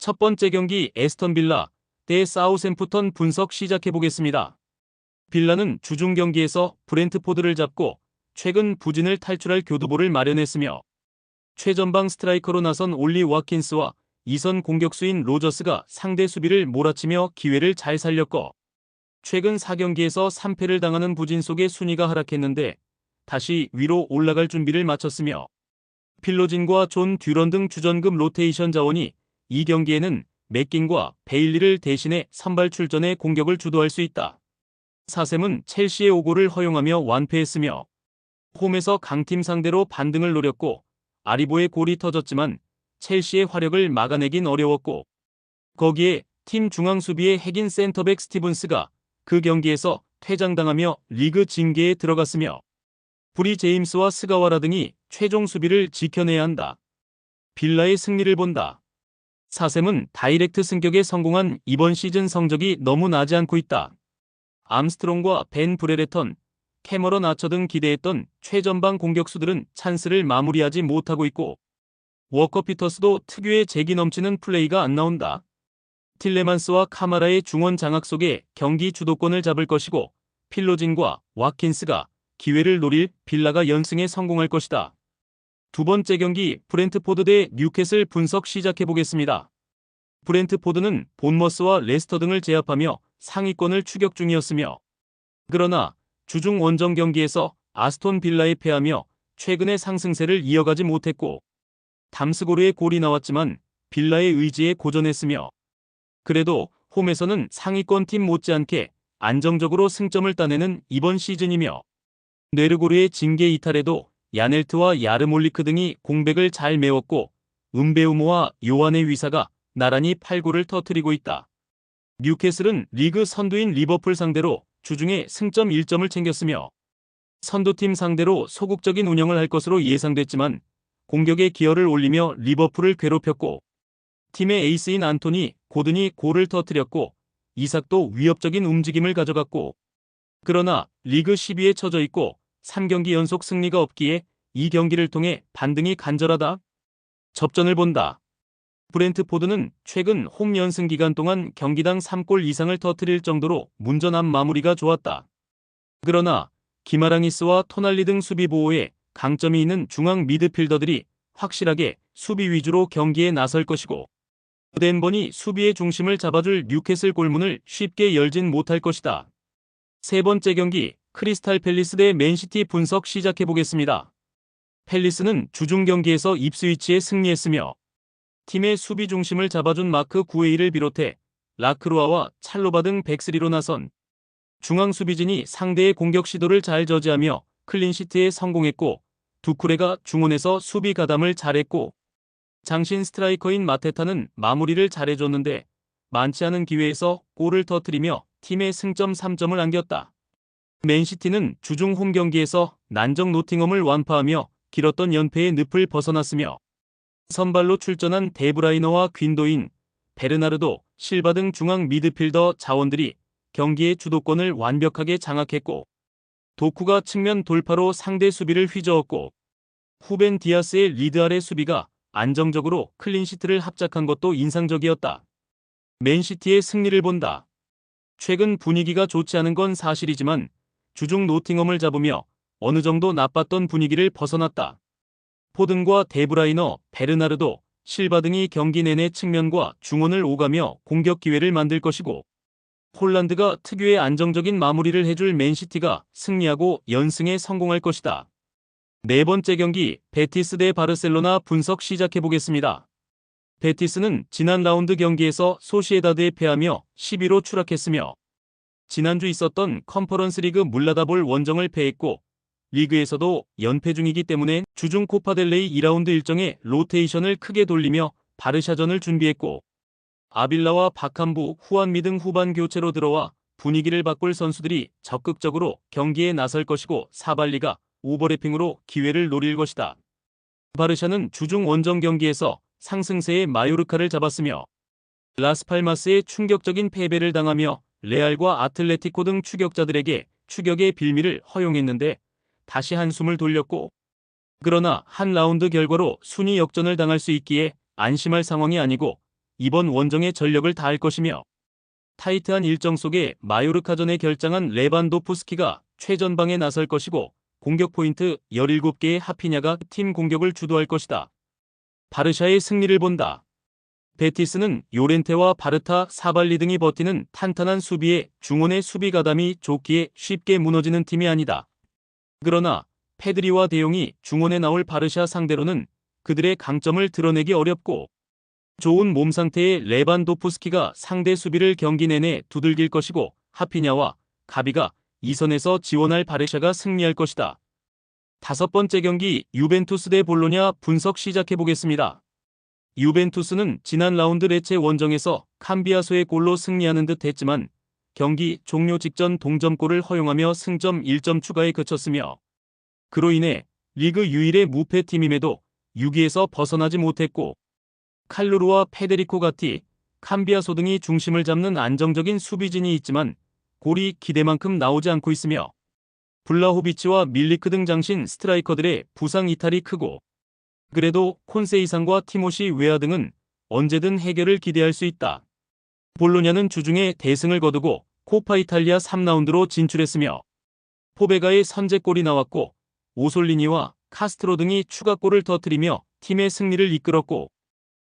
첫 번째 경기 에스턴 빌라 대 사우샘프턴 분석 시작해보겠습니다. 빌라는 주중 경기에서 브렌트포드를 잡고 최근 부진을 탈출할 교두보를 마련했으며 최전방 스트라이커로 나선 올리 와킨스와 2선 공격수인 로저스가 상대 수비를 몰아치며 기회를 잘 살렸고 최근 4경기에서 3패를 당하는 부진 속에 순위가 하락했는데 다시 위로 올라갈 준비를 마쳤으며 필로진과 존 듀런 등 주전급 로테이션 자원이 이 경기에는 맥긴과 베일리를 대신해 선발 출전해 공격을 주도할 수 있다. 사샘은 첼시의 오고를 허용하며 완패했으며 홈에서 강팀 상대로 반등을 노렸고 아리보의 골이 터졌지만 첼시의 화력을 막아내긴 어려웠고 거기에 팀 중앙 수비의 핵인 센터백 스티븐스가 그 경기에서 퇴장당하며 리그 징계에 들어갔으며 브리 제임스와 스가와라 등이 최종 수비를 지켜내야 한다. 빌라의 승리를 본다. 사샘은 다이렉트 승격에 성공한 이번 시즌 성적이 너무 나지 않고 있다. 암스트롱과 벤 브레레턴, 캐머런 아처 등 기대했던 최전방 공격수들은 찬스를 마무리하지 못하고 있고 워커 피터스도 특유의 재기 넘치는 플레이가 안 나온다. 틸레만스와 카마라의 중원 장악 속에 경기 주도권을 잡을 것이고 필로진과 와킨스가 기회를 노릴 빌라가 연승에 성공할 것이다. 두 번째 경기 브렌트포드 대 뉴캐슬 분석 시작해보겠습니다. 브렌트포드는 본머스와 레스터 등을 제압하며 상위권을 추격 중이었으며 그러나 주중 원정 경기에서 아스톤 빌라에 패하며 최근의 상승세를 이어가지 못했고 담스고르의 골이 나왔지만 빌라의 의지에 고전했으며 그래도 홈에서는 상위권 팀 못지않게 안정적으로 승점을 따내는 이번 시즌이며 네르고르의 징계 이탈에도 야넬트와 야르몰리크 등이 공백을 잘 메웠고 은베우모와 요한의 위사가 나란히 8골을 터뜨리고 있다. 뉴캐슬은 리그 선두인 리버풀 상대로 주중에 승점 1점을 챙겼으며 선두팀 상대로 소극적인 운영을 할 것으로 예상됐지만 공격에 기여를 올리며 리버풀을 괴롭혔고 팀의 에이스인 안토니 고든이 골을 터뜨렸고 이삭도 위협적인 움직임을 가져갔고 그러나 리그 10위에 처져 있고 3경기 연속 승리가 없기에 이 경기를 통해 반등이 간절하다. 접전을 본다. 브렌트포드는 최근 홈 연승 기간 동안 경기당 3골 이상을 터뜨릴 정도로 문전한 마무리가 좋았다. 그러나 기마랑이스와 토날리 등 수비 보호에 강점이 있는 중앙 미드필더들이 확실하게 수비 위주로 경기에 나설 것이고 덴번이 수비의 중심을 잡아줄 뉴캐슬 골문을 쉽게 열진 못할 것이다. 세 번째 경기 크리스탈 팰리스 대 맨시티 분석 시작해보겠습니다. 팰리스는 주중 경기에서 입스위치에 승리했으며 팀의 수비 중심을 잡아준 마크 구에이를 비롯해 라크루아와 찰로바 등 백스리로 나선 중앙 수비진이 상대의 공격 시도를 잘 저지하며 클린시트에 성공했고 두쿠레가 중원에서 수비 가담을 잘했고 장신 스트라이커인 마테타는 마무리를 잘해줬는데 많지 않은 기회에서 골을 터뜨리며 팀의 승점 3점을 안겼다. 맨시티는 주중 홈 경기에서 난적 노팅엄을 완파하며 길었던 연패의 늪을 벗어났으며 선발로 출전한 데브라이너와 귄도인, 베르나르도, 실바 등 중앙 미드필더 자원들이 경기의 주도권을 완벽하게 장악했고 도쿠가 측면 돌파로 상대 수비를 휘저었고 후벤 디아스의 리드 아래 수비가 안정적으로 클린시트를 합작한 것도 인상적이었다. 맨시티의 승리를 본다. 최근 분위기가 좋지 않은 건 사실이지만 주중 노팅엄을 잡으며 어느 정도 나빴던 분위기를 벗어났다. 포든과 데브라이너, 베르나르도, 실바 등이 경기 내내 측면과 중원을 오가며 공격 기회를 만들 것이고 홀란드가 특유의 안정적인 마무리를 해줄 맨시티가 승리하고 연승에 성공할 것이다. 네 번째 경기 베티스 대 바르셀로나 분석 시작해보겠습니다. 베티스는 지난 라운드 경기에서 소시에다드에 패하며 10위로 추락했으며 지난주 있었던 컨퍼런스 리그 물라다볼 원정을 패했고 리그에서도 연패 중이기 때문에 주중 코파델레이 2라운드 일정에 로테이션을 크게 돌리며 바르샤전을 준비했고 아빌라와 바캄부, 후안미 등 후반 교체로 들어와 분위기를 바꿀 선수들이 적극적으로 경기에 나설 것이고 사발리가 오버래핑으로 기회를 노릴 것이다. 바르샤는 주중 원정 경기에서 상승세의 마요르카를 잡았으며 라스팔마스의 충격적인 패배를 당하며 레알과 아틀레티코 등 추격자들에게 추격의 빌미를 허용했는데 다시 한숨을 돌렸고 그러나 한 라운드 결과로 순위 역전을 당할 수 있기에 안심할 상황이 아니고 이번 원정에 전력을 다할 것이며 타이트한 일정 속에 마요르카전에 결장한 레반도프스키가 최전방에 나설 것이고 공격 포인트 17개의 하피냐가 팀 공격을 주도할 것이다. 바르샤의 승리를 본다. 베티스는 요렌테와 바르타, 사발리 등이 버티는 탄탄한 수비에 중원의 수비 가담이 좋기에 쉽게 무너지는 팀이 아니다. 그러나 페드리와 데용이 중원에 나올 바르샤 상대로는 그들의 강점을 드러내기 어렵고 좋은 몸 상태의 레반도프스키가 상대 수비를 경기 내내 두들길 것이고 하피냐와 가비가 이선에서 지원할 바르샤가 승리할 것이다. 다섯 번째 경기 유벤투스 대 볼로냐 분석 시작해보겠습니다. 유벤투스는 지난 라운드 레체 원정에서 캄비아소의 골로 승리하는 듯 했지만 경기 종료 직전 동점골을 허용하며 승점 1점 추가에 그쳤으며 그로 인해 리그 유일의 무패팀임에도 6위에서 벗어나지 못했고 칼루르와 페데리코 가티, 캄비아소 등이 중심을 잡는 안정적인 수비진이 있지만 골이 기대만큼 나오지 않고 있으며 블라호비치와 밀리크 등 장신 스트라이커들의 부상 이탈이 크고 그래도 콘세이상과 티모시 웨아 등은 언제든 해결을 기대할 수 있다. 볼로냐는 주중에 대승을 거두고 코파 이탈리아 3라운드로 진출했으며 포베가의 선제골이 나왔고 오솔리니와 카스트로 등이 추가골을 터뜨리며 팀의 승리를 이끌었고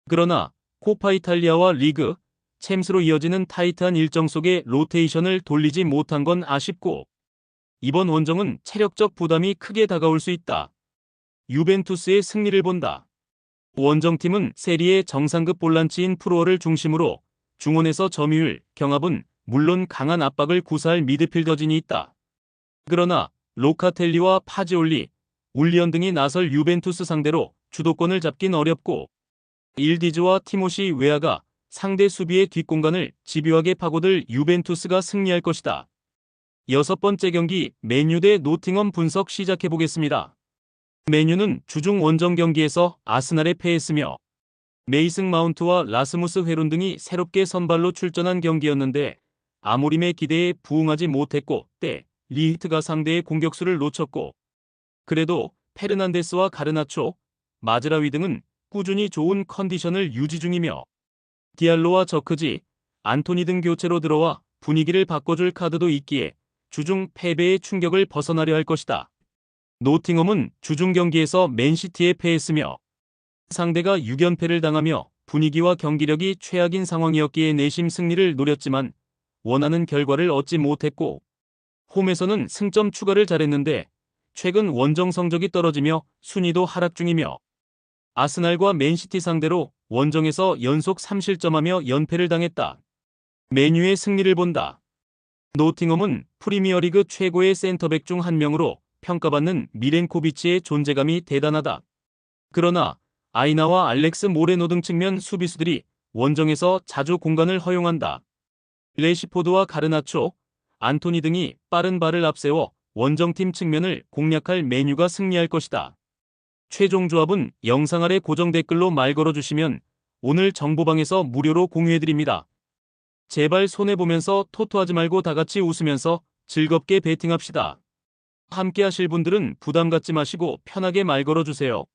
그러나 코파 이탈리아와 리그, 챔스로 이어지는 타이트한 일정 속에 로테이션을 돌리지 못한 건 아쉽고 이번 원정은 체력적 부담이 크게 다가올 수 있다. 유벤투스의 승리를 본다. 원정팀은 세리에 정상급 볼란치인 프로어를 중심으로 중원에서 점유율, 경합은 물론 강한 압박을 구사할 미드필더진이 있다. 그러나 로카텔리와 파지올리, 울리언 등이 나설 유벤투스 상대로 주도권을 잡긴 어렵고 일디즈와 티모시 웨아가 상대 수비의 뒷공간을 집요하게 파고들 유벤투스가 승리할 것이다. 여섯 번째 경기 맨유 대 노팅엄 분석 시작해보겠습니다. 맨유는 주중 원정 경기에서 아스날에 패했으며 메이슨 마운트와 라스무스 회룬 등이 새롭게 선발로 출전한 경기였는데 아모림의 기대에 부응하지 못했고 때 리히트가 상대의 공격수를 놓쳤고 그래도 페르난데스와 가르나초, 마즈라위 등은 꾸준히 좋은 컨디션을 유지 중이며 디알로와 저크지, 안토니 등 교체로 들어와 분위기를 바꿔줄 카드도 있기에 주중 패배의 충격을 벗어나려 할 것이다. 노팅엄은 주중 경기에서 맨시티에 패했으며 상대가 6연패를 당하며 분위기와 경기력이 최악인 상황이었기에 내심 승리를 노렸지만 원하는 결과를 얻지 못했고 홈에서는 승점 추가를 잘했는데 최근 원정 성적이 떨어지며 순위도 하락 중이며 아스날과 맨시티 상대로 원정에서 연속 3실점하며 연패를 당했다. 맨유의 승리를 본다. 노팅엄은 프리미어리그 최고의 센터백 중 한 명으로 평가받는 미렌코비치의 존재감이 대단하다. 그러나 아이나와 알렉스 모레노 등 측면 수비수들이 원정에서 자주 공간을 허용한다. 레시포드와 가르나초, 안토니 등이 빠른 발을 앞세워 원정팀 측면을 공략할 맨유가 승리할 것이다. 최종 조합은 영상 아래 고정 댓글로 말 걸어주시면 오늘 정보방에서 무료로 공유해드립니다. 제발 손해보면서 토토하지 말고 다같이 웃으면서 즐겁게 베팅합시다. 함께 하실 분들은 부담 갖지 마시고 편하게 말 걸어주세요.